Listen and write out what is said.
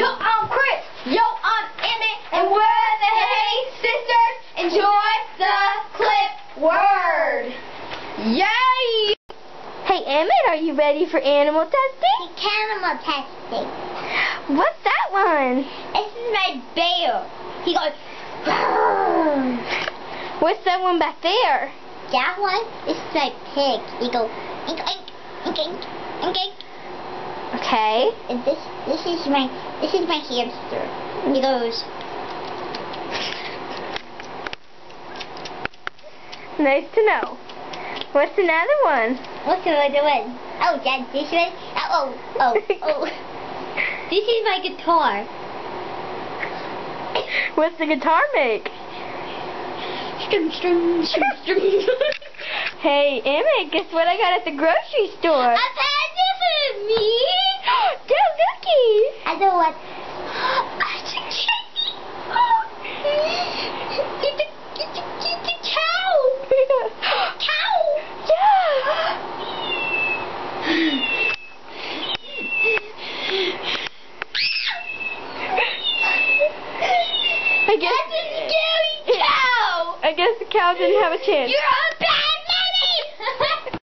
Yo, I'm Chris. Yo, I'm Emmett. And we're the Hey Sisters. Enjoy the clip word. Yay! Hey, Emmett, are you ready for animal testing? Animal testing. What's that one? This is my bear. He goes. What's that one back there? That one is my pig. He goes. Ink, ink, ink, ink, ink, ink. Okay. And this is my hamster. He goes. Nice to know. What's another one? What's the other one? Oh, that's this one. Oh. This is my guitar. What's the guitar make? Strum, strum, strum, strum. Hey, Emmett, guess what I got at the grocery store? A present for me. Dad, looky. I know what. It's a cow. Cow. Yeah. That's a scary cow. I guess the cow didn't have a chance. You're a